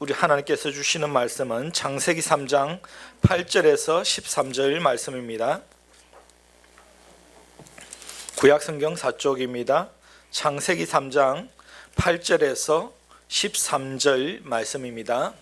우리 하나님께서 주시는 말씀은 창세기 3장 8절에서 13절 말씀입니다. 구약성경 4쪽입니다. 창세기 3장 8절에서 13절 말씀입니다.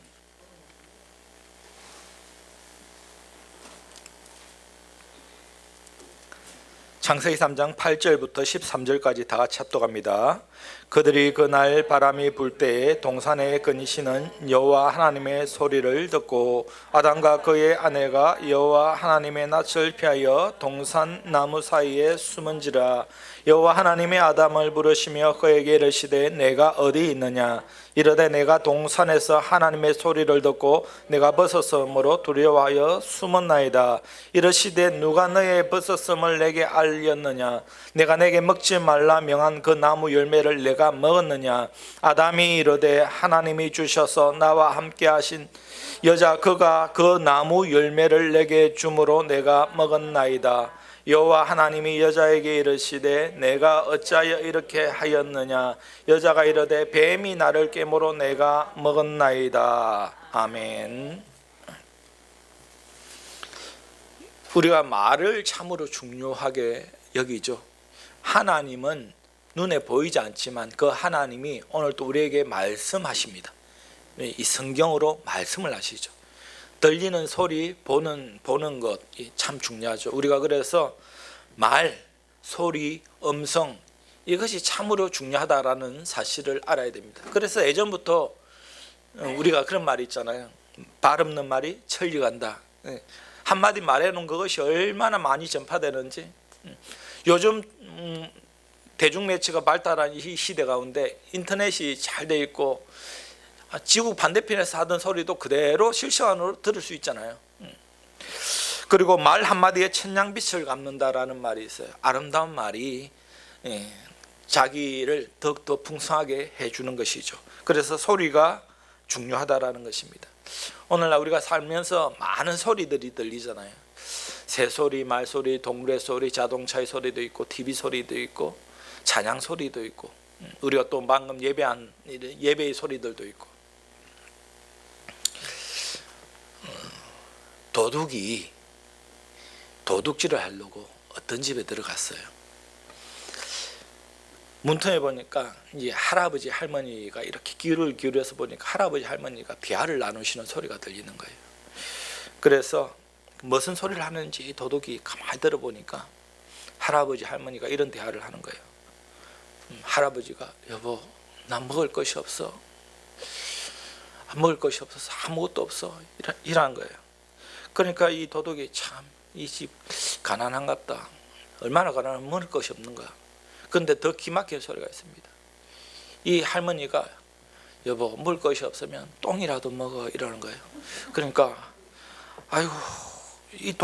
창세기 3장 8절부터 13절까지 다 같이 합독합니다. 그들이 그날 바람이 불 때에 동산에 거니시는 여호와 하나님의 소리를 듣고 아담과 그의 아내가 여호와 하나님의 낯을 피하여 동산 나무 사이에 숨은지라. 여호와 하나님이 아담을 부르시며 그에게 이르시되 내가 어디 있느냐. 이르되 내가 동산에서 하나님의 소리를 듣고 내가 벗었으므로 두려워하여 숨었나이다. 이르시되 누가 너의 벗었음을 내게 알렸느냐. 내가 내게 먹지 말라 명한 그 나무 열매를 내가 먹었느냐. 아담이 이르되 하나님이 주셔서 나와 함께 하신 여자 그가 그 나무 열매를 내게 주므로 내가 먹었나이다. 여호와 하나님이 여자에게 이르시되 내가 어찌하여 이렇게 하였느냐. 여자가 이르되 뱀이 나를 깨므로 내가 먹었나이다. 아멘. 우리가 말을 참으로 중요하게 여기죠. 하나님은 눈에 보이지 않지만 그 하나님이 오늘 또 우리에게 말씀하십니다. 이 성경으로 말씀을 하시죠. 들리는 소리, 보는 것이 참 중요하죠. 우리가 그래서 말, 소리, 음성 이것이 참으로 중요하다라는 사실을 알아야 됩니다. 그래서 예전부터 우리가 그런 말이 있잖아요. 발 없는 말이 천리 간다. 한마디 말해놓은 그것이 얼마나 많이 전파되는지. 요즘 대중매체가 발달한 이 시대 가운데 인터넷이 잘 돼 있고 지구 반대편에서 하던 소리도 그대로 실시간으로 들을 수 있잖아요. 그리고 말 한마디에 천냥빛을 갚는다라는 말이 있어요. 아름다운 말이 자기를 더욱더 풍성하게 해주는 것이죠. 그래서 소리가 중요하다라는 것입니다. 오늘날 우리가 살면서 많은 소리들이 들리잖아요. 새소리, 말소리, 동물의 소리, 자동차의 소리도 있고 TV 소리도 있고 찬양 소리도 있고 우리가 또 방금 예배한 예배의 소리들도 있고. 도둑이 도둑질을 하려고 어떤 집에 들어갔어요. 문틈에 보니까 이제 할아버지 할머니가 이렇게 귀를 기울여서 보니까 할아버지 할머니가 대화를 나누시는 소리가 들리는 거예요. 그래서 무슨 소리를 하는지 도둑이 가만히 들어보니까 할아버지 할머니가 이런 대화를 하는 거예요. 할아버지가 여보 나 먹을 것이 없어. 먹을 것이 없어서 아무것도 없어. 이러는 거예요. 그러니까 이 도둑이 참 이 집 가난한갑다. 얼마나 가난하면 먹을 것이 없는 거야. 그런데 더 기막힌 소리가 있습니다. 이 할머니가 여보 먹을 것이 없으면 똥이라도 먹어 이러는 거예요. 그러니까 아이고 이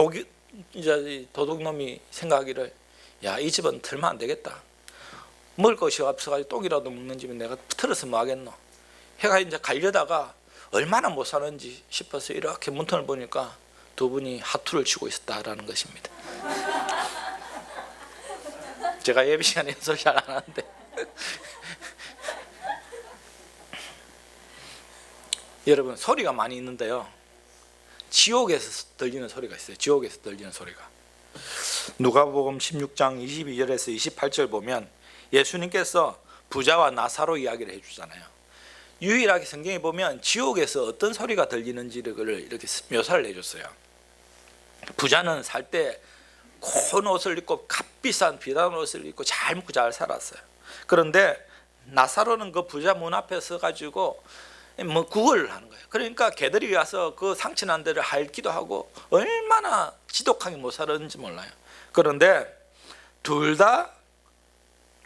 도둑놈이 생각하기를 야 이 집은 들면 안 되겠다. 먹을 것이 없어가지고 똥이라도 먹는 집에 내가 틀어서 뭐 하겠노. 해가 이제 가려다가 얼마나 못 사는지 싶어서 이렇게 문틈을 보니까 두 분이 하투를 치고 있었다라는 것입니다. 제가 예배 시간에 연설 잘 안 하는데 여러분 소리가 많이 있는데요. 지옥에서 들리는 소리가 있어요. 지옥에서 들리는 소리가. 누가복음 16장 22절에서 28절 보면 예수님께서 부자와 나사로 이야기를 해주잖아요. 유일하게 성경에 보면 지옥에서 어떤 소리가 들리는지를 이렇게 묘사를 해줬어요. 부자는 살 때 고운 옷을 입고 값비싼 비싼 옷을 입고 잘 먹고 잘 살았어요. 그런데 나사로는 그 부자 문 앞에 서가지고 뭐 구걸을 하는 거예요. 그러니까 개들이 와서 그 상처난 데를 핥기도 하고 얼마나 지독하게 못 살았는지 몰라요. 그런데 둘 다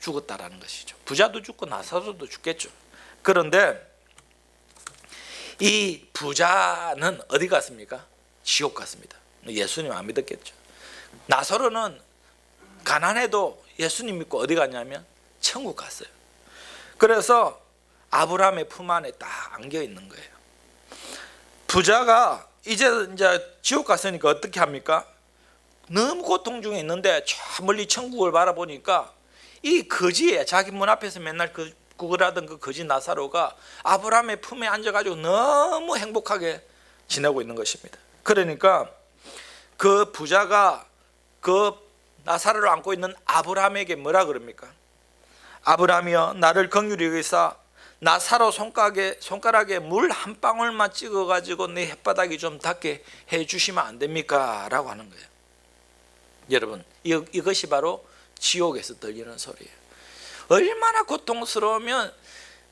죽었다라는 것이죠. 부자도 죽고 나사로도 죽겠죠. 그런데 이 부자는 어디 갔습니까? 지옥 갔습니다. 예수님 안 믿었겠죠. 나사로는 가난해도 예수님 믿고 어디 갔냐면 천국 갔어요. 그래서 아브라함의 품 안에 딱 안겨 있는 거예요. 부자가 이제 지옥 갔으니까 어떻게 합니까? 너무 고통 중에 있는데 저 멀리 천국을 바라보니까 이 거지에 자기 문 앞에서 맨날 그 구걸하던 그 거지 나사로가 아브라함의 품에 앉아가지고 너무 행복하게 지내고 있는 것입니다. 그러니까 그 부자가 그 나사로를 안고 있는 아브라함에게 뭐라 그럽니까? 아브라함이여, 나를 긍휼히 여기사 나사로 손가락에 물 한 방울만 찍어가지고 내 혓바닥이 좀 닿게 해주시면 안 됩니까? 라고 하는 거예요. 여러분, 이것이 바로 지옥에서 들리는 소리예요. 얼마나 고통스러우면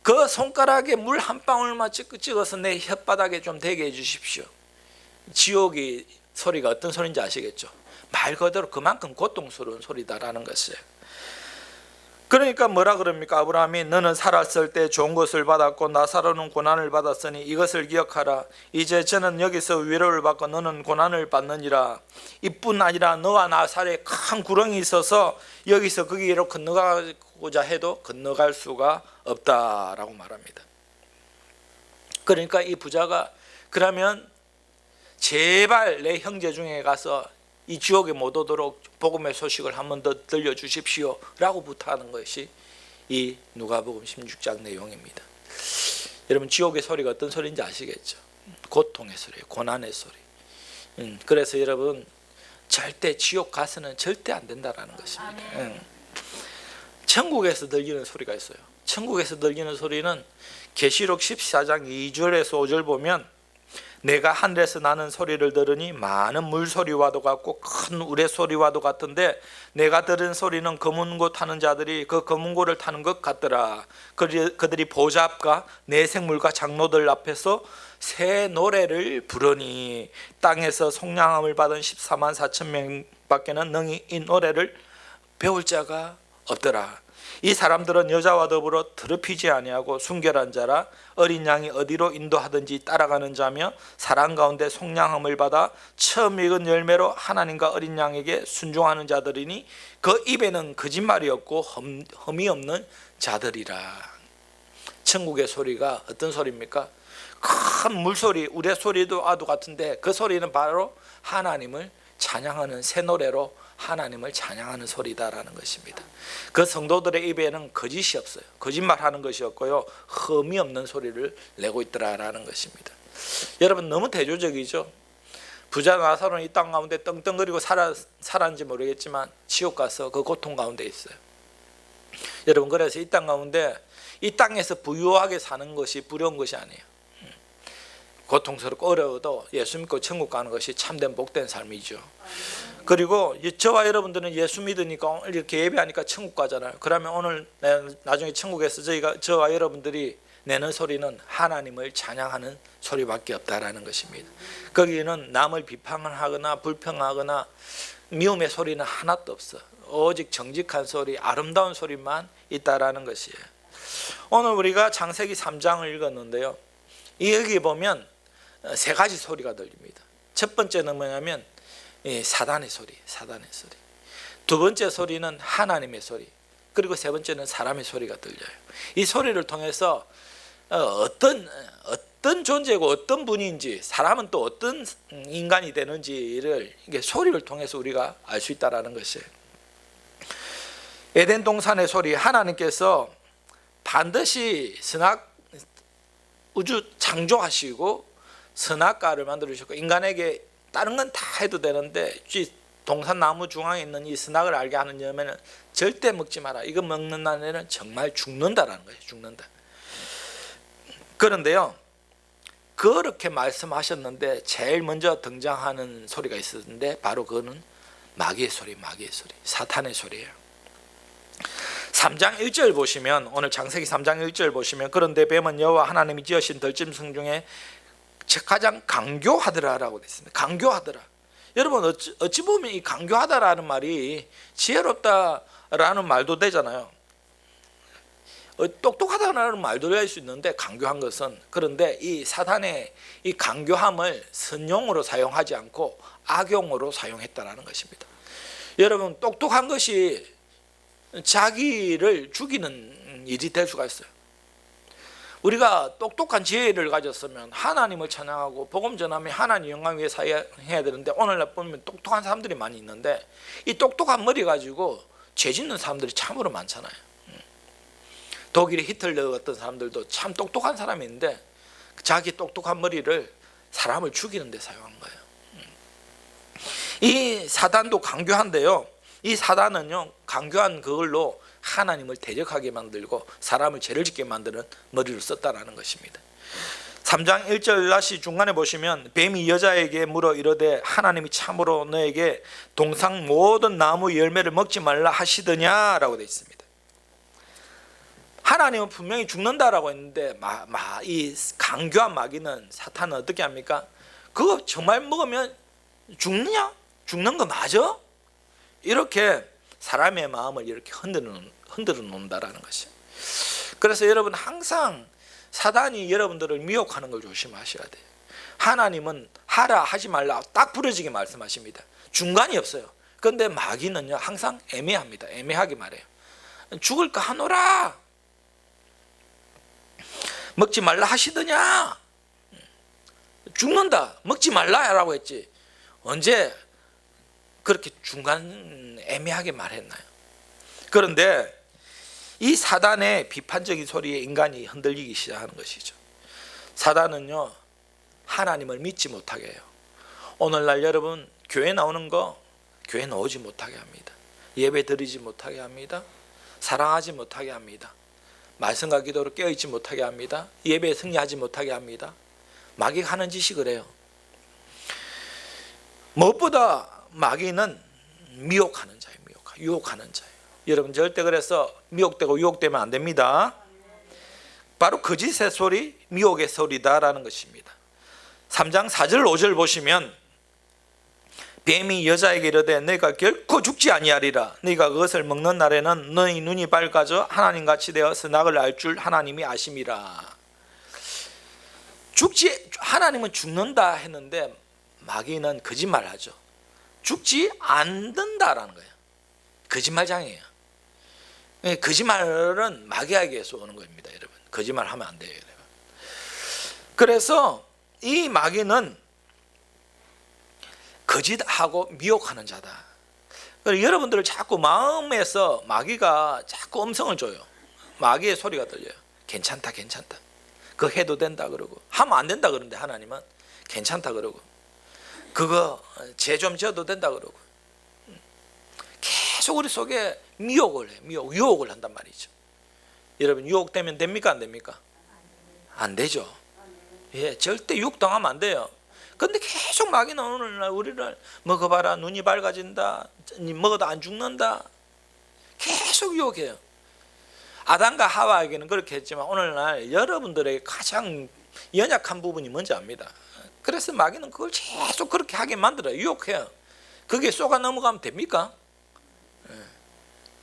그 손가락에 물 한 방울만 찍어서 내 혓바닥에 좀 대게 해주십시오. 지옥의 소리가 어떤 소리인지 아시겠죠? 말 그대로 그만큼 고통스러운 소리다라는 것이에요. 그러니까 뭐라 그럽니까? 아브라함이 너는 살았을 때 좋은 것을 받았고 나사로는 고난을 받았으니 이것을 기억하라. 이제 저는 여기서 위로를 받고 너는 고난을 받느니라. 이뿐 아니라 너와 나 사이에 큰 구렁이 있어서 여기서 거기로 건너가고자 해도 건너갈 수가 없다라고 말합니다. 그러니까 이 부자가 그러면 제발 내 형제 중에 가서 이 지옥에 못 오도록 복음의 소식을 한 번 더 들려주십시오 라고 부탁하는 것이 이 누가복음 16장 내용입니다. 여러분, 지옥의 소리가 어떤 소리인지 아시겠죠? 고통의 소리예요. 고난의 소리. 그래서 여러분, 절대 지옥 가서는 절대 안 된다라는 것입니다. 천국에서 들리는 소리가 있어요. 천국에서 들리는 소리는 계시록 14장 2절에서 5절 보면 내가 하늘에서 나는 소리를 들으니 많은 물소리와도 같고 큰 우레소리와도 같은데 내가 들은 소리는 검은고 타는 자들이 그 검은고를 타는 것 같더라. 그들이 보좌 앞과 내생물과 장로들 앞에서 새 노래를 부르니 땅에서 속량함을 받은 14만 4천 명밖에는 능히 이 노래를 배울 자가 없더라. 이 사람들은 여자와 더불어 더럽히지 아니하고 순결한 자라 어린 양이 어디로 인도하든지 따라가는 자며 사랑 가운데 속량함을 받아 처음 익은 열매로 하나님과 어린 양에게 순종하는 자들이니 그 입에는 거짓말이 없고 흠이 없는 자들이라. 천국의 소리가 어떤 소리입니까? 큰 물소리, 우레소리도 아도 같은데 그 소리는 바로 하나님을 찬양하는 새 노래로 하나님을 찬양하는 소리다라는 것입니다. 그 성도들의 입에는 거짓이 없어요. 거짓말하는 것이 없고요, 흠이 없는 소리를 내고 있더라라는 것입니다. 여러분, 너무 대조적이죠. 부자 나사로는 이 땅 가운데 떵떵거리고 살았는지 모르겠지만 지옥 가서 그 고통 가운데 있어요. 여러분, 그래서 이 땅 가운데 이 땅에서 부유하게 사는 것이 부러운 것이 아니에요. 고통스럽고 어려워도 예수 믿고 천국 가는 것이 참된 복된 삶이죠. 그리고 저와 여러분들은 예수 믿으니까 이렇게 예배하니까 천국 가잖아요. 그러면 오늘 나중에 천국에서 저와 여러분들이 내는 소리는 하나님을 찬양하는 소리밖에 없다라는 것입니다. 거기는 남을 비판하거나 불평하거나 미움의 소리는 하나도 없어. 오직 정직한 소리, 아름다운 소리만 있다라는 것이에요. 오늘 우리가 창세기 3장을 읽었는데요, 여기 보면 세 가지 소리가 들립니다. 첫 번째는 뭐냐면 사단의 소리, 사단의 소리. 두 번째 소리는 하나님의 소리. 그리고 세 번째는 사람의 소리가 들려요. 이 소리를 통해서 어떤 존재고 어떤 분인지, 사람은 또 어떤 인간이 되는지를 이게 소리를 통해서 우리가 알 수 있다라는 것이에요. 에덴 동산의 소리, 하나님께서 반드시 우주 창조하시고 선악과를 만들어주셨고 인간에게 다른 건 다 해도 되는데 동산 나무 중앙에 있는 이 선악을 알게 하는 열매는 절대 먹지 마라. 이거 먹는 날에는 정말 죽는다라는 거예요. 죽는다. 그런데요, 그렇게 말씀하셨는데 제일 먼저 등장하는 소리가 있었는데 바로 그거는 마귀의 소리, 마귀의 소리, 사탄의 소리예요. 3장 1절 보시면, 오늘 창세기 3장 1절 보시면, 그런데 뱀은 여호와 하나님이 지으신 들짐승 중에 가장 강교하더라라고 되어 있습니다. 강교하더라. 여러분, 어찌 보면 이 강교하다라는 말이 지혜롭다라는 말도 되잖아요. 똑똑하다라는 말도 될 수 있는데 강교한 것은, 그런데 이 사탄의 이 강교함을 선용으로 사용하지 않고 악용으로 사용했다라는 것입니다. 여러분, 똑똑한 것이 자기를 죽이는 일이 될 수가 있어요. 우리가 똑똑한 지혜를 가졌으면 하나님을 찬양하고 복음 전하며 하나님 영광 위에 사용해야 되는데, 오늘날 보면 똑똑한 사람들이 많이 있는데 이 똑똑한 머리 가지고 죄 짓는 사람들이 참으로 많잖아요. 독일의 히틀러 같은 사람들도 참 똑똑한 사람인데 자기 똑똑한 머리를 사람을 죽이는 데 사용한 거예요. 이 사단도 강교한데요, 이 사단은요 강교한 그걸로 하나님을 대적하게 만들고 사람을 죄를 짓게 만드는 머리를 썼다라는 것입니다. 3장 1절 다시 중간에 보시면 뱀이 여자에게 물어 이르되 하나님이 참으로 너에게 동상 모든 나무 열매를 먹지 말라 하시더냐라고 되어 있습니다. 하나님은 분명히 죽는다라고 했는데 이 강교한 마귀는, 사탄은 어떻게 합니까? 그거 정말 먹으면 죽느냐? 죽는 거 맞아? 이렇게 사람의 마음을 이렇게 흔들어 놓는다라는 것이에요. 그래서 여러분 항상 사단이 여러분들을 미혹하는 걸 조심하셔야 돼요. 하나님은 하라 하지 말라 딱 부러지게 말씀하십니다. 중간이 없어요. 그런데 마귀는요 항상 애매합니다. 애매하게 말해요. 죽을까 하노라, 먹지 말라 하시더냐, 죽는다 먹지 말라라고 했지 언제 그렇게 중간 애매하게 말했나요? 그런데 이 사단의 비판적인 소리에 인간이 흔들리기 시작하는 것이죠. 사단은요 하나님을 믿지 못하게 해요. 오늘날 여러분 교회 나오는 거 교회 나오지 못하게 합니다. 예배 드리지 못하게 합니다. 사랑하지 못하게 합니다. 말씀과 기도로 깨어있지 못하게 합니다. 예배에 승리하지 못하게 합니다. 마귀가 하는 짓이 그래요. 무엇보다 마귀는 미혹하는 자예요. 유혹하는 자예요. 여러분 절대 그래서 미혹되고 유혹되면 안 됩니다. 바로 거짓의 소리, 미혹의 소리다라는 것입니다. 3장 4절 5절 보시면 뱀이 여자에게 이르되 너희가 결코 죽지 아니하리라. 너희가 그것을 먹는 날에는 너희 눈이 밝아져 하나님같이 되어 선악을 알 줄 하나님이 아심이라. 하나님은 죽는다 했는데 마귀는 거짓말하죠. 죽지 않는다라는 거예요. 거짓말장이에요. 거짓말은 마귀에게서 오는 겁니다. 여러분 거짓말하면 안 돼요. 여러분. 그래서 이 마귀는 거짓하고 미혹하는 자다. 여러분들을 자꾸 마음에서 마귀가 자꾸 음성을 줘요. 마귀의 소리가 들려요. 괜찮다 괜찮다, 그거 해도 된다 그러고, 하면 안 된다 그러는데 하나님은 괜찮다 그러고, 그거 죄 좀 지어도 된다 그러고, 계속 우리 속에 미혹을 해. 유혹을 한단 말이죠. 여러분 유혹되면 됩니까 안 됩니까? 안 되죠. 예, 절대 유혹당하면 안 돼요. 근데 계속 마귀는 오늘날 우리를 먹어봐라 눈이 밝아진다, 먹어도 안 죽는다, 계속 유혹해요. 아담과 하와에게는 그렇게 했지만 오늘날 여러분들에게 가장 연약한 부분이 뭔지 압니다. 그래서 마귀는 그걸 계속 그렇게 하게 만들어요. 유혹해요. 그게 쏘가 넘어가면 됩니까?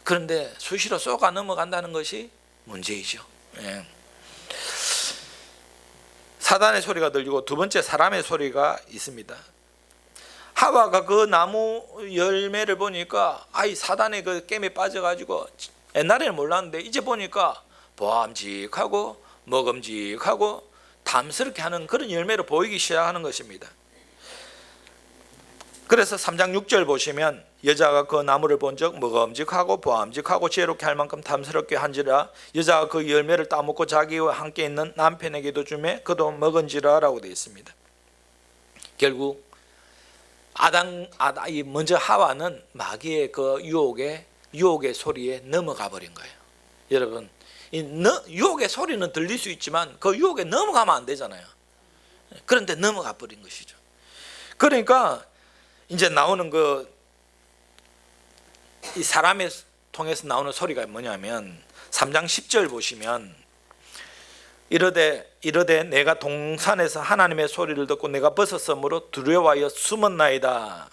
그런데 수시로 쏘가 넘어간다는 것이 문제이죠. 사단의 소리가 들리고 두 번째 사람의 소리가 있습니다. 하와가 그 나무 열매를 보니까 사단의 그 게임에 빠져가지고, 옛날에는 몰랐는데 이제 보니까 보암직하고 먹음직하고 탐스럽게 하는 그런 열매로 보이기 시작하는 것입니다. 그래서 3장 6절 보시면 여자가 그 나무를 본즉 먹음직하고 보암직하고 지혜롭게 할 만큼 탐스럽게 한지라 여자가 그 열매를 따먹고 자기와 함께 있는 남편에게도 주매 그도 먹은지라 라고 되어 있습니다. 결국 먼저 하와는 마귀의 그 유혹의 소리에 넘어가 버린 거예요. 여러분 유혹의 소리는 들릴 수 있지만 그 유혹에 넘어가면 안 되잖아요. 그런데 넘어가 버린 것이죠. 그러니까 이제 나오는 이 사람의 통해서 나오는 소리가 뭐냐면 3장 10절 보시면 이르되 내가 동산에서 하나님의 소리를 듣고 내가 벗었으므로 두려워하여 숨었나이다.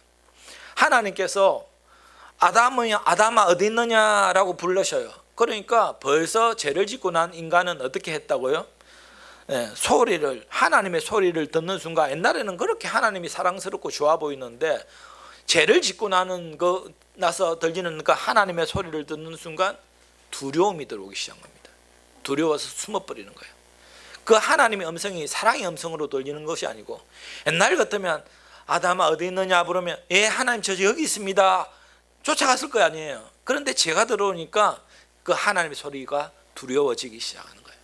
하나님께서 아담아 어디 있느냐라고 부르셔요. 그러니까 벌써 죄를 짓고 난 인간은 어떻게 했다고요? 하나님의 소리를 듣는 순간, 옛날에는 그렇게 하나님이 사랑스럽고 좋아 보이는데 죄를 짓고 나서 들리는 그 하나님의 소리를 듣는 순간 두려움이 들어오기 시작한 겁니다. 두려워서 숨어버리는 거예요. 그 하나님의 음성이 사랑의 음성으로 들리는 것이 아니고, 옛날 같으면 아담아 어디 있느냐 부르면 하나님 저 여기 있습니다 쫓아갔을 거 아니에요. 그런데 죄가 들어오니까 그 하나님의 소리가 두려워지기 시작하는 거예요.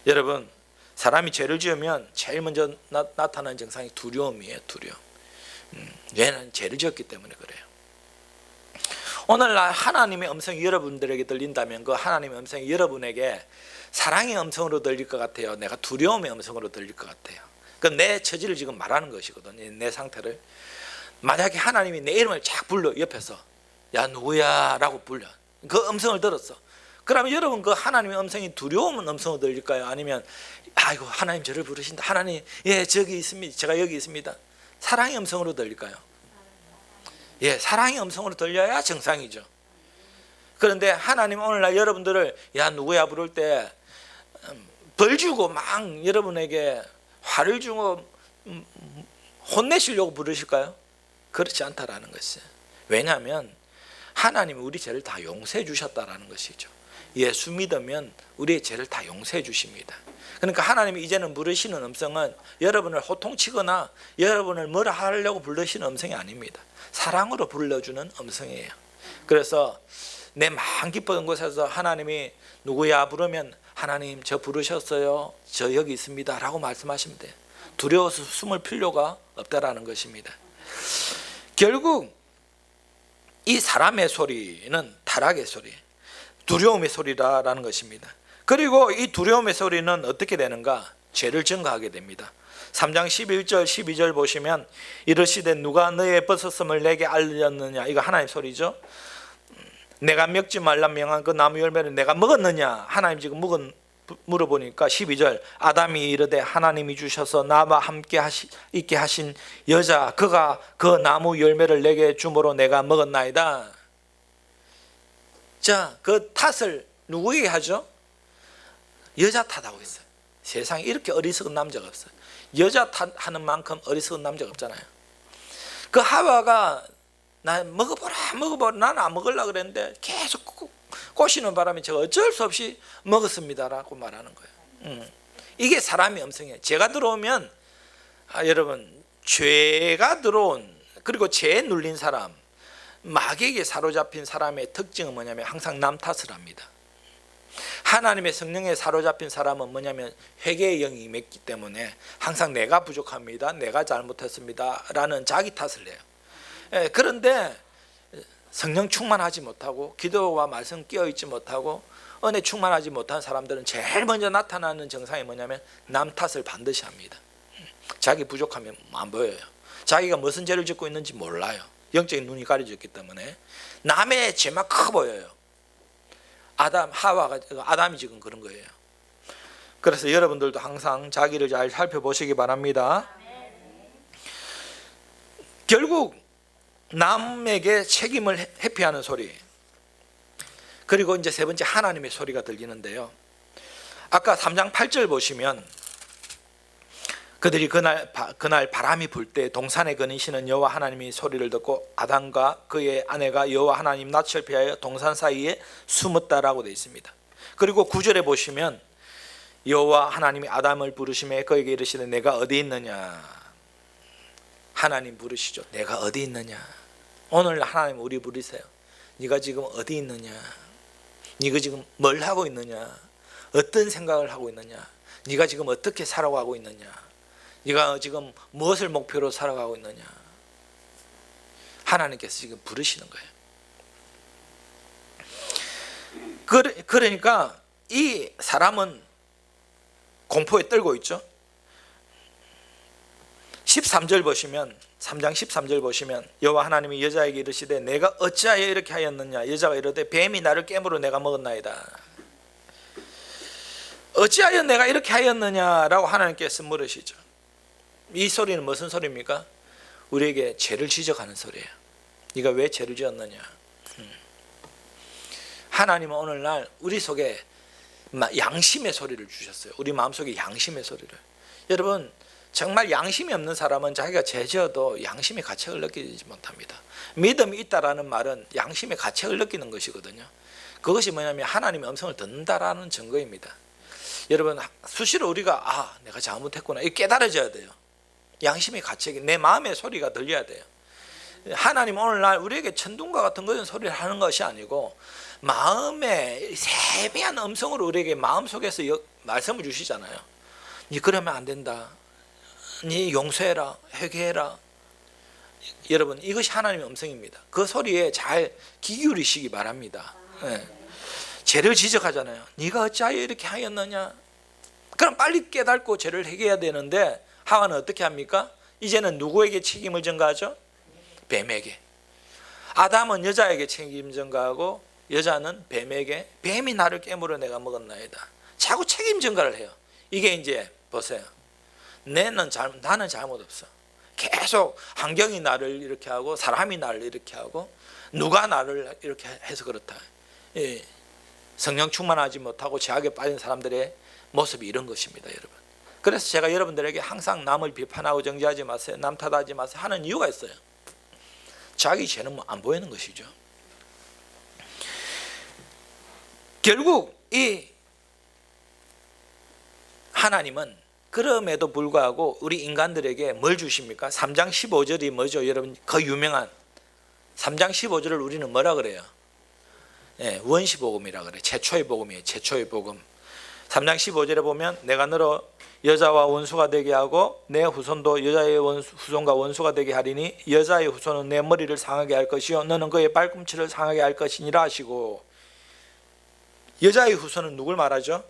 여러분, 사람이 죄를 지으면 제일 먼저 나타나는 증상이 두려움이에요. 두려움. 얘는 죄를 지었기 때문에 그래요. 오늘날 하나님의 음성이 여러분들에게 들린다면 그 하나님의 음성이 여러분에게 사랑의 음성으로 들릴 것 같아요? 내가 두려움의 음성으로 들릴 것 같아요? 그 내 처지를 지금 말하는 것이거든요. 내 상태를. 만약에 하나님이 내 이름을 쫙 불러 옆에서 야 누구야 라고 불러, 그 음성을 들었어. 그러면 여러분 그 하나님의 음성이 두려움의 음성으로 들릴까요? 아니면 아이고 하나님 저를 부르신다, 하나님 예 저기 있습니다, 제가 여기 있습니다, 사랑의 음성으로 들릴까요? 예, 사랑의 음성으로 들려야 정상이죠. 그런데 하나님 오늘날 여러분들을 야 누구야 부를 때 벌 주고 막 여러분에게 화를 주고 혼내시려고 부르실까요? 그렇지 않다라는 것이에요. 왜냐하면 하나님은 우리 죄를 다 용서해 주셨다라는 것이죠. 예수 믿으면 우리의 죄를 다 용서해 주십니다. 그러니까 하나님이 이제는 부르시는 음성은 여러분을 호통치거나 여러분을 뭐라 하려고 부르시는 음성이 아닙니다. 사랑으로 불러주는 음성이에요. 그래서 내 마음 깊은 곳에서 하나님이 누구야 부르면 하나님 저 부르셨어요, 저 여기 있습니다 라고 말씀하시면 돼요. 두려워서 숨을 필요가 없다라는 것입니다. 결국 이 사람의 소리는 타락의 소리, 두려움의 소리라는 것입니다. 그리고 이 두려움의 소리는 어떻게 되는가? 죄를 증거하게 됩니다. 3장 11절 12절 보시면 이르시되 누가 너의 벗었음을 내게 알렸느냐, 이거 하나님 소리죠. 내가 먹지 말라 명한 그 나무 열매를 내가 먹었느냐, 하나님 지금 물어보니까 12절 아담이 이르되 하나님이 주셔서 나와 함께 있게 하신 여자 그가 그 나무 열매를 내게 주므로 내가 먹었나이다. 자, 그 탓을 누구에게 하죠? 여자 탓하고 있어요. 세상에 이렇게 어리석은 남자가 없어요. 여자 탓하는 만큼 어리석은 남자가 없잖아요. 그 하와가 나 먹어보라 나는 안 먹으려고 그랬는데 계속 꼬시는 바람에 제가 어쩔 수 없이 먹었습니다라고 말하는 거예요. 이게 사람의 음성이에요. 죄가 들어오면 여러분 죄가 들어온, 그리고 죄에 눌린 사람, 마귀에게 사로잡힌 사람의 특징은 뭐냐면 항상 남 탓을 합니다. 하나님의 성령에 사로잡힌 사람은 뭐냐면 회개의 영이 임했기 때문에 항상 내가 부족합니다, 내가 잘못했습니다 라는 자기 탓을 해요. 그런데 성령 충만하지 못하고 기도와 말씀 끼어있지 못하고 은혜 충만하지 못한 사람들은 제일 먼저 나타나는 증상이 뭐냐면 남 탓을 반드시 합니다. 자기 부족하면 안 보여요. 자기가 무슨 죄를 짓고 있는지 몰라요. 영적인 눈이 가려졌기 때문에 남의 죄만 커 보여요. 아담이 지금 그런 거예요. 그래서 여러분들도 항상 자기를 잘 살펴보시기 바랍니다. 결국 남에게 책임을 회피하는 소리, 그리고 이제 세 번째 하나님의 소리가 들리는데요. 아까 3장 8절 보시면 그들이 그날 바람이 불 때 동산에 거니시는 여호와 하나님이 소리를 듣고 아담과 그의 아내가 여호와 하나님 낯을 피하여 동산 사이에 숨었다라고 되어 있습니다. 그리고 9절에 보시면 여호와 하나님이 아담을 부르시매 그에게 이르시되 내가 어디 있느냐. 하나님 부르시죠. 내가 어디 있느냐. 오늘 하나님 우리 부르세요. 네가 지금 어디 있느냐, 네가 지금 뭘 하고 있느냐, 어떤 생각을 하고 있느냐, 네가 지금 어떻게 살아가고 있느냐, 네가 지금 무엇을 목표로 살아가고 있느냐. 하나님께서 지금 부르시는 거예요. 그러니까 이 사람은 공포에 떨고 있죠. 13절 보시면 3장 13절 보시면 여호와 하나님이 여자에게 이르시되 내가 어찌하여 이렇게 하였느냐. 여자가 이르되 뱀이 나를 깨물어 내가 먹었나이다. 어찌하여 내가 이렇게 하였느냐라고 하나님께서 물으시죠. 이 소리는 무슨 소리입니까? 우리에게 죄를 지적하는 소리예요. 네가 왜 죄를 지었느냐. 하나님은 오늘날 우리 속에 양심의 소리를 주셨어요. 우리 마음속에 양심의 소리를. 여러분 정말 양심이 없는 사람은 자기가 죄 지어도 양심의 가책을 느끼지 못합니다. 믿음이 있다라는 말은 양심의 가책을 느끼는 것이거든요. 그것이 뭐냐면 하나님의 음성을 듣는다라는 증거입니다. 여러분 수시로 우리가 내가 잘못했구나 이게 깨달아져야 돼요. 양심의 가책이 내 마음의 소리가 들려야 돼요. 하나님 오늘날 우리에게 천둥과 같은 그런 소리를 하는 것이 아니고 마음의 세미한 음성으로 우리에게 마음속에서 말씀을 주시잖아요. 니 그러면 안 된다. 니 용서해라. 회개해라. 여러분, 이것이 하나님의 음성입니다. 그 소리에 잘 귀 기울이시기 바랍니다. 네. 죄를 지적하잖아요. 네가 어찌하여 이렇게 하였느냐. 그럼 빨리 깨닫고 죄를 회개해야 되는데 하와는 어떻게 합니까? 이제는 누구에게 책임을 전가하죠? 뱀에게. 아담은 여자에게 책임 전가하고 여자는 뱀에게, 뱀이 나를 깨물어 내가 먹었나이다. 자꾸 책임 전가를 해요. 이게 이제 보세요. 나는 잘못 없어. 계속 환경이 나를 이렇게 하고 사람이 나를 이렇게 하고 누가 나를 이렇게 해서 그렇다. 예. 성령 충만하지 못하고 죄악에 빠진 사람들의 모습이 이런 것입니다, 여러분. 그래서 제가 여러분들에게 항상 남을 비판하고 정죄하지 마세요, 남 탓하지 마세요 하는 이유가 있어요. 자기 죄는 안 보이는 것이죠. 결국 이 하나님은 그럼에도 불구하고 우리 인간들에게 뭘 주십니까? 3장 15절이 뭐죠? 여러분, 그 유명한 3장 15절을 우리는 뭐라 그래요? 예, 원시복음이라 그래요. 최초의 복음이에요. 최초의 복음. 3장 15절에 보면 내가 너로 여자와 원수가 되게 하고 내 후손도 여자의 후손과 원수가 되게 하리니 여자의 후손은 내 머리를 상하게 할 것이요 너는 그의 발꿈치를 상하게 할 것이니라 하시고, 여자의 후손은 누굴 말하죠?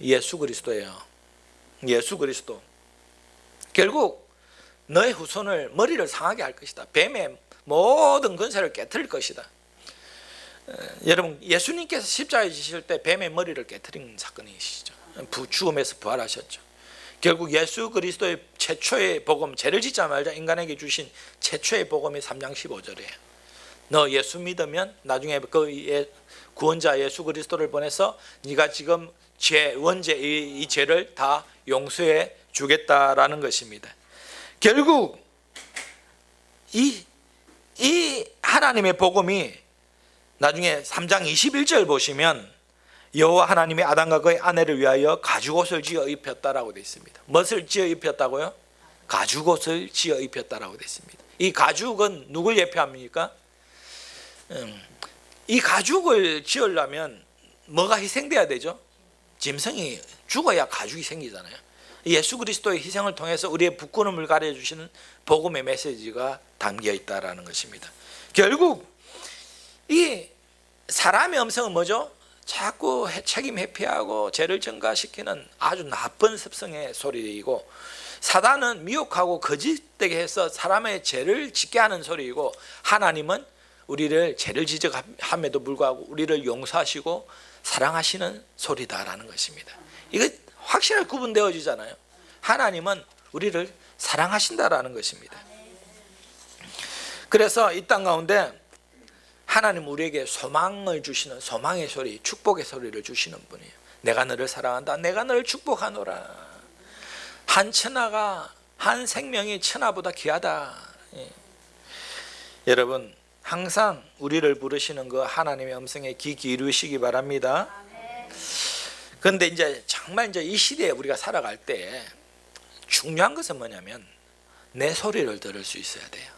예수 그리스도예요. 예수 그리스도. 결국 너의 후손을 머리를 상하게 할 것이다. 뱀의 모든 권세를 깨트릴 것이다. 여러분, 예수님께서 십자가에 지실 때 뱀의 머리를 깨트린 사건이시죠. 죽음에서 부활하셨죠. 결국 예수 그리스도의 최초의 복음, 죄를 짓자 말자 인간에게 주신 최초의 복음이 3장 15절이에요. 너 예수 믿으면 나중에 그 구원자 예수 그리스도를 보내서 네가 지금 원죄 이 죄를 다 용서해 주겠다라는 것입니다. 결국 이 하나님의 복음이 나중에 3장 21절 보시면 여호와 하나님이 아담과 그의 아내를 위하여 가죽옷을 지어 입혔다라고 되어 있습니다. 무엇을 지어 입혔다고요? 가죽옷을 지어 입혔다라고 되어 있습니다. 이 가죽은 누굴 예표합니까? 이 가죽을 지으려면 뭐가 희생돼야 되죠? 짐승이 죽어야 가죽이 생기잖아요. 예수 그리스도의 희생을 통해서 우리의 부끄러움을 가려주시는 복음의 메시지가 담겨 있다라는 것입니다. 결국 이 사람의 음성은 뭐죠? 자꾸 책임 회피하고 죄를 전가시키는 아주 나쁜 습성의 소리이고, 사단은 미혹하고 거짓되게 해서 사람의 죄를 짓게 하는 소리이고, 하나님은 우리를 죄를 지적함에도 불구하고 우리를 용서하시고 사랑하시는 소리다라는 것입니다. 이거 확실하게 구분되어지잖아요. 하나님은 우리를 사랑하신다라는 것입니다. 그래서 이 땅 가운데 하나님 우리에게 소망을 주시는, 소망의 소리, 축복의 소리를 주시는 분이에요. 내가 너를 사랑한다. 내가 너를 축복하노라. 한 천하가, 한 생명이 천하보다 귀하다. 예. 여러분, 항상 우리를 부르시는 그 하나님의 음성에 귀 기울이시기 바랍니다. 그런데 이제 정말 이제 이 시대에 우리가 살아갈 때 중요한 것은 뭐냐면 내 소리를 들을 수 있어야 돼요.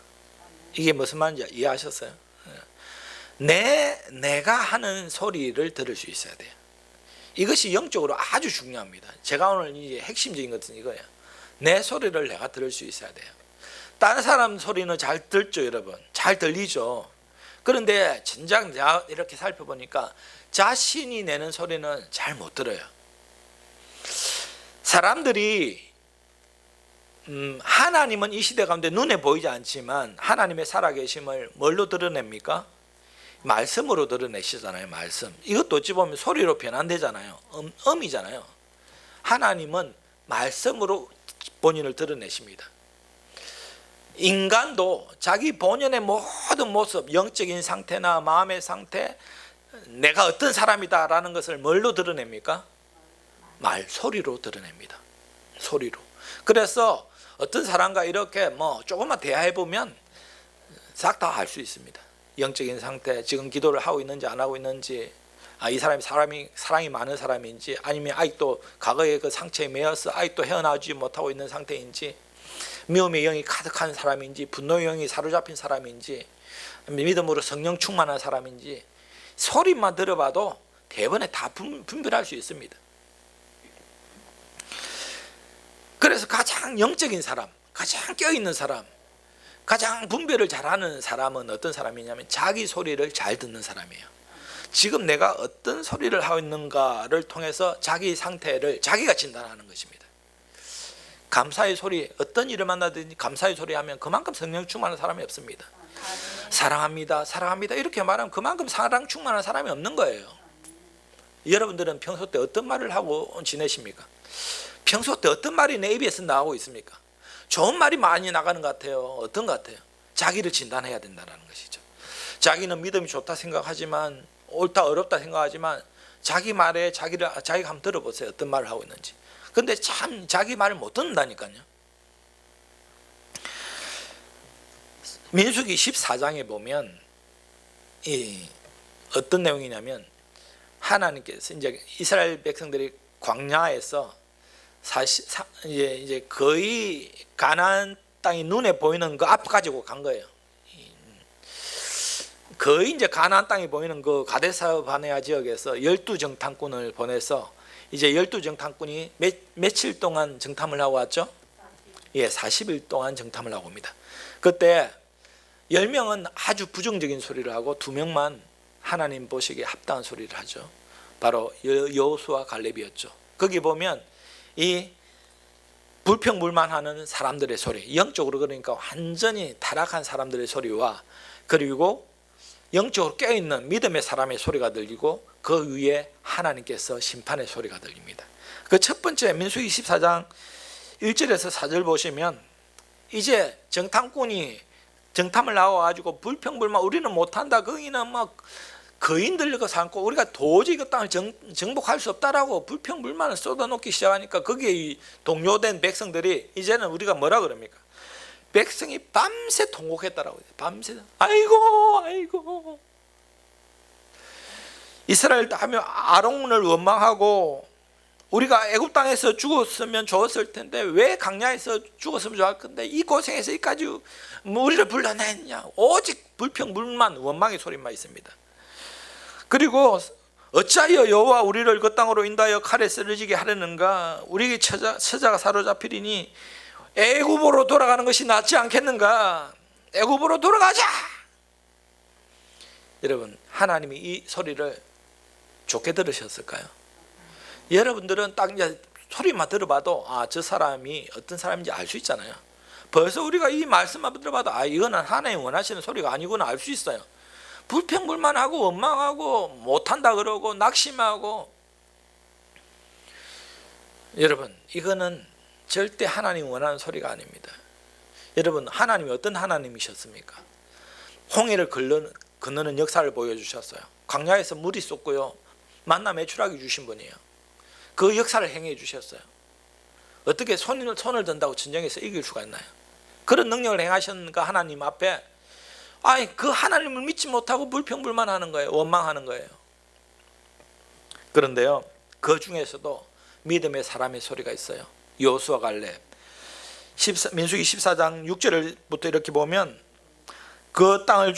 이게 무슨 말인지 이해하셨어요? 내가 하는 소리를 들을 수 있어야 돼요. 이것이 영적으로 아주 중요합니다. 제가 오늘 이제 핵심적인 것은 이거예요. 내 소리를 내가 들을 수 있어야 돼요. 다른 사람 소리는 잘 듣죠, 여러분. 잘 들리죠. 그런데 진작 내가 이렇게 살펴보니까 자신이 내는 소리는 잘 못 들어요. 사람들이 하나님은 이 시대 가운데 눈에 보이지 않지만 하나님의 살아계심을 뭘로 드러냅니까? 말씀으로 드러내시잖아요. 말씀. 이것도 어찌 보면 소리로 변환되잖아요. 음이잖아요. 하나님은 말씀으로 본인을 드러내십니다. 인간도 자기 본연의 모든 모습, 영적인 상태나 마음의 상태, 내가 어떤 사람이다라는 것을 뭘로 드러냅니까? 소리로 드러냅니다. 소리로. 그래서 어떤 사람과 이렇게 조금만 대화해 보면 싹 다 알 수 있습니다. 영적인 상태, 지금 기도를 하고 있는지 안 하고 있는지, 이 사람이 사랑이 많은 사람인지, 아니면 아직도 과거의 그 상처에 매여서 아직도 헤어나오지 못하고 있는 상태인지, 미움의 영이 가득한 사람인지, 분노의 영이 사로잡힌 사람인지, 믿음으로 성령 충만한 사람인지, 소리만 들어봐도 대번에 다 분별할 수 있습니다. 그래서 가장 영적인 사람, 가장 껴있는 사람, 가장 분별을 잘하는 사람은 어떤 사람이냐면 자기 소리를 잘 듣는 사람이에요. 지금 내가 어떤 소리를 하고 있는가를 통해서 자기 상태를 자기가 진단하는 것입니다. 감사의 소리, 어떤 일을 만나든지 감사의 소리 하면 그만큼 성령 충만한 사람이 없습니다. 사랑합니다, 사랑합니다 이렇게 말하면 그만큼 사랑 충만한 사람이 없는 거예요. 여러분들은 평소 때 어떤 말을 하고 지내십니까? 평소 때 어떤 말이 내 입에서 나오고 있습니까? 좋은 말이 많이 나가는 것 같아요? 어떤 것 같아요? 자기를 진단해야 된다는 것이죠. 자기는 믿음이 좋다 생각하지만, 옳다 어렵다 생각하지만 자기 말에 자기가 한번 들어보세요. 어떤 말을 하고 있는지. 근데 참 자기 말을 못 듣는다니까요. 민수기 14장에 보면 어떤 내용이냐면, 하나님께서 이제 이스라엘 백성들이 광야에서 이제 거의 가나안 땅이 눈에 보이는 그 앞 가지고 간 거예요. 거의 이제 가나안 땅이 보이는 그 가데사 바네아 지역에서 12정탐꾼을 보내서 이제 12정탐꾼이 며칠 동안 정탐을 하고 왔죠? 40일 동안 정탐을 하고 옵니다. 그때 10명은 아주 부정적인 소리를 하고 2명만 하나님 보시기에 합당한 소리를 하죠. 바로 여호수아 갈렙이었죠. 거기 보면 이 불평불만하는 사람들의 소리, 영적으로 그러니까 완전히 타락한 사람들의 소리와, 그리고 영적으로 깨어있는 믿음의 사람의 소리가 들리고, 그 위에 하나님께서 심판의 소리가 들립니다. 그 첫 번째 민수기 24장 1절에서 4절 보시면, 이제 정탐꾼이 정탐을 나와가지고 불평불만, 우리는 못한다, 거기는 막 거인들과 삼고 우리가 도저히 그 땅을 정복할 수 없다라고 불평불만을 쏟아놓기 시작하니까, 거기에 동요된 백성들이 이제는 우리가 뭐라 그럽니까? 백성이 밤새 통곡했다라고 해요. 밤새 아이고 이스라엘 하면 아론을 원망하고, 우리가 애굽 땅에서 죽었으면 좋았을 텐데 왜 광야에서 죽었으면 좋을 건데 이 고생에서 이까지 우리를 불러냈냐. 오직 불평불만 원망의 소리만 있습니다. 그리고 어찌하여 여호와 우리를 그 땅으로 인도하여 칼에 쓰러지게 하려는가? 우리에게 처자가 사로잡히리니 애굽으로 돌아가는 것이 낫지 않겠는가? 애굽으로 돌아가자. 여러분, 하나님이 이 소리를 좋게 들으셨을까요? 여러분들은 딱 이제 소리만 들어봐도 저 사람이 어떤 사람인지 알 수 있잖아요. 벌써 우리가 이 말씀만 들어봐도 이거는 하나님 원하시는 소리가 아니구나 알 수 있어요. 불평불만하고 원망하고 못한다 그러고 낙심하고, 여러분 이거는 절대 하나님 원하는 소리가 아닙니다. 여러분, 하나님이 어떤 하나님이셨습니까? 홍해를 건너는 역사를 보여주셨어요. 광야에서 물이 쏟고요, 만나 매출하게 주신 분이에요. 그 역사를 행해 주셨어요. 어떻게 손을 든다고 전쟁에서 이길 수가 있나요? 그런 능력을 행하셨는가 하나님 앞에 그 하나님을 믿지 못하고 불평불만하는 거예요. 원망하는 거예요. 그런데요, 그 중에서도 믿음의 사람의 소리가 있어요. 여호수아 갈렙. 민수기 14장 6절부터 이렇게 보면, 그 땅을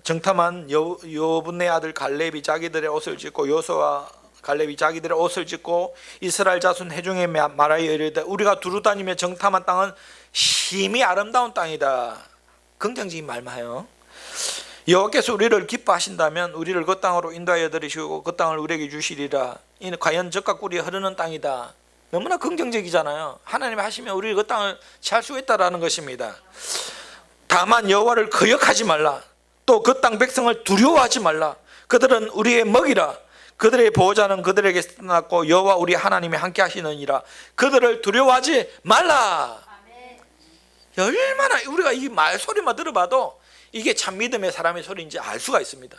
정탐한 여분의 아들 갈렙이 자기들의 옷을 찢고, 여호수아 갈렙이 자기들의 옷을 찢고 이스라엘 자손 회중에 말하여 이르되, 우리가 두루 다니며 정탐한 땅은 심히 아름다운 땅이다. 긍정적인 말만 해요. 여호와께서 우리를 기뻐하신다면 우리를 그 땅으로 인도하여 들으시고 그 땅을 우리에게 주시리라. 이는 과연 젖과 꿀이 흐르는 땅이다. 너무나 긍정적이잖아요. 하나님이 하시면 우리 그 땅을 취할 수 있다라는 것입니다. 다만 여호와를 거역하지 말라. 또 그 땅 백성을 두려워하지 말라. 그들은 우리의 먹이라. 그들의 보호자는 그들에게 떠났고 여호와 우리 하나님이 함께 하시느니라. 그들을 두려워하지 말라. 얼마나 우리가 이 말소리만 들어봐도 이게 참 믿음의 사람의 소리인지 알 수가 있습니다.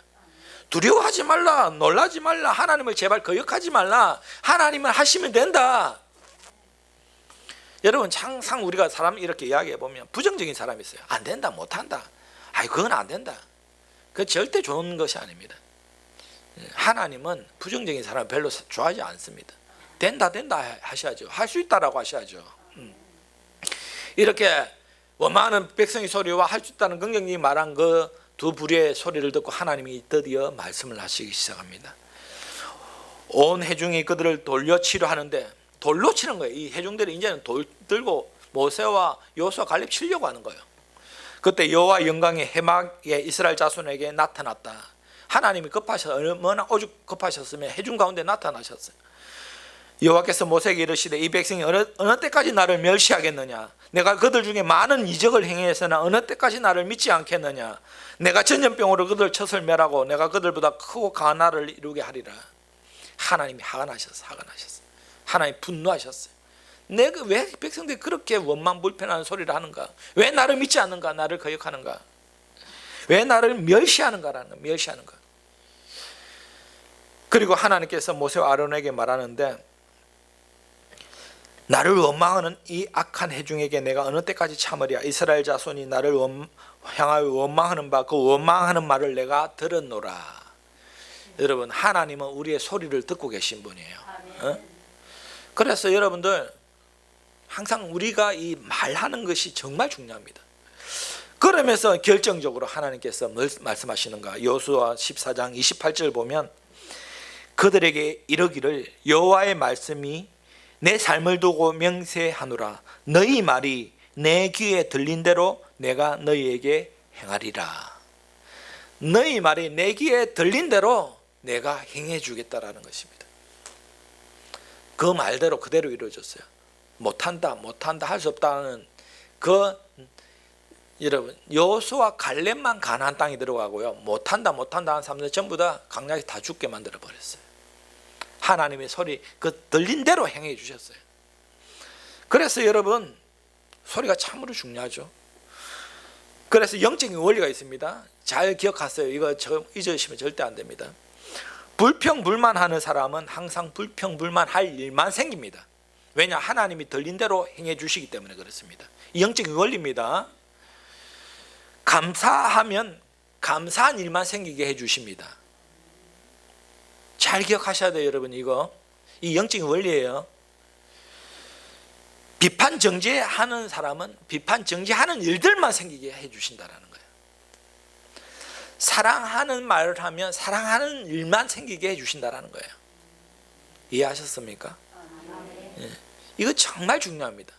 두려워하지 말라, 놀라지 말라, 하나님을 제발 거역하지 말라, 하나님은 하시면 된다. 여러분, 항상 우리가 사람 이렇게 이야기해 보면 부정적인 사람이 있어요. 안 된다, 못한다, 그건 안 된다. 그건 절대 좋은 것이 아닙니다. 하나님은 부정적인 사람 별로 좋아하지 않습니다. 된다 하셔야죠. 할 수 있다라고 하셔야죠. 이렇게 원망하는 백성의 소리와 할 수 있다는 긍정적인 말한 그 두 부류의 소리를 듣고 하나님이 드디어 말씀을 하시기 시작합니다. 온 회중이 그들을 돌려 치려 하는데, 돌로 치는 거예요. 이 회중들이 이제는 돌 들고 모세와 여호수아 갈렙 치려고 하는 거예요. 그때 여호와 영광이 해막에 이스라엘 자손에게 나타났다. 하나님이 급하셔서, 얼마나 오죽 급하셨으면 회중 가운데 나타나셨어요. 여호와께서 모세에게 이르시되 이 백성이 어느 때까지 나를 멸시하겠느냐? 내가 그들 중에 많은 이적을 행해서나 어느 때까지 나를 믿지 않겠느냐? 내가 전염병으로 그들을 쳐서 멸하고 내가 그들보다 크고 강한 나라를 이루게 하리라. 하나님이 화가 나셨어요. 하나님 분노하셨어요. 내가 왜 백성들이 그렇게 원망 불편한 소리를 하는가? 왜 나를 믿지 않는가? 나를 거역하는가? 왜 나를 멸시하는가? 그리고 하나님께서 모세와 아론에게 말하는데, 나를 원망하는 이 악한 회중에게 내가 어느 때까지 참으랴? 이스라엘 자손이 나를 향하여 원망하는 바 그 원망하는 말을 내가 들었노라. 여러분, 하나님은 우리의 소리를 듣고 계신 분이에요. 그래서 여러분들 항상 우리가 이 말하는 것이 정말 중요합니다. 그러면서 결정적으로 하나님께서 뭘 말씀하시는가? 여호수아 14장 28절 보면 그들에게 이르기를 여호와의 말씀이 내 삶을 두고 명세하노라. 너희 말이 내 귀에 들린 대로 내가 너희에게 행하리라. 너희 말이 내 귀에 들린 대로 내가 행해 주겠다라는 것입니다. 그 말대로 그대로 이루어졌어요. 못한다 할 수 없다는 그, 여러분, 여호수아 갈렙만 가나안 땅에 들어가고요, 못한다 하는 사람들 전부 다 강나게 다 죽게 만들어 버렸어요. 하나님의 소리 그 들린 대로 행해 주셨어요. 그래서 여러분, 소리가 참으로 중요하죠. 그래서 영적인 원리가 있습니다. 잘 기억하세요. 이거 잊으시면 절대 안 됩니다. 불평불만하는 사람은 항상 불평불만할 일만 생깁니다. 왜냐? 하나님이 들린 대로 행해 주시기 때문에 그렇습니다. 이 영적인 원리입니다. 감사하면 감사한 일만 생기게 해 주십니다. 잘 기억하셔야 돼요, 여러분. 이 영적인 원리예요. 비판 정죄하는 사람은 비판 정죄하는 일들만 생기게 해 주신다라는 거예요. 사랑하는 말을 하면 사랑하는 일만 생기게 해 주신다라는 거예요. 이해하셨습니까? 예. 이거 정말 중요합니다.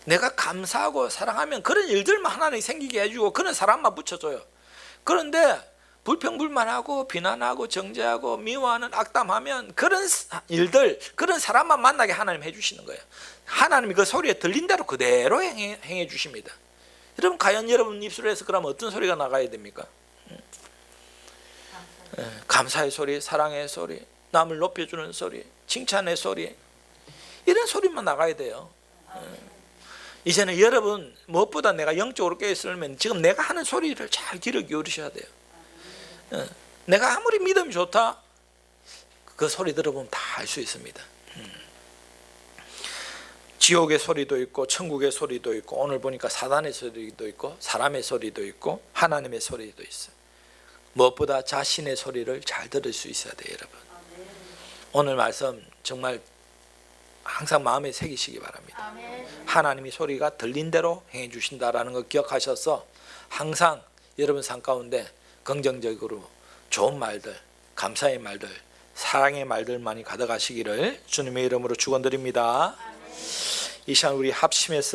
내가 감사하고 사랑하면 그런 일들만 하나님이 생기게 해주고 그런 사람만 붙여줘요. 그런데 불평불만하고 비난하고 정죄하고 미워하는 악담하면 그런 일들, 그런 사람만 만나게 하나님 해주시는 거예요. 하나님이 그 소리에 들린 대로 그대로 행해 주십니다. 여러분, 과연 여러분 입술에서 그러면 어떤 소리가 나가야 됩니까? 감사의 소리, 사랑의 소리, 남을 높여주는 소리, 칭찬의 소리, 이런 소리만 나가야 돼요. 이제는 여러분, 무엇보다 내가 영적으로 깨어있으면 지금 내가 하는 소리를 잘 귀를 기울이셔야 돼요. 내가 아무리 믿음이 좋다, 그 소리 들어보면 다 알 수 있습니다. 지옥의 소리도 있고 천국의 소리도 있고, 오늘 보니까 사단의 소리도 있고 사람의 소리도 있고 하나님의 소리도 있어요. 무엇보다 자신의 소리를 잘 들을 수 있어야 돼요, 여러분. 오늘 말씀 정말 항상 마음에 새기시기 바랍니다. 하나님이 소리가 들린 대로 행해 주신다라는 걸 기억하셔서 항상 여러분 삶 가운데 긍정적으로 좋은 말들, 감사의 말들, 사랑의 말들만이 가득하시기를 주님의 이름으로 축원드립니다. 이 시간 우리 합심해서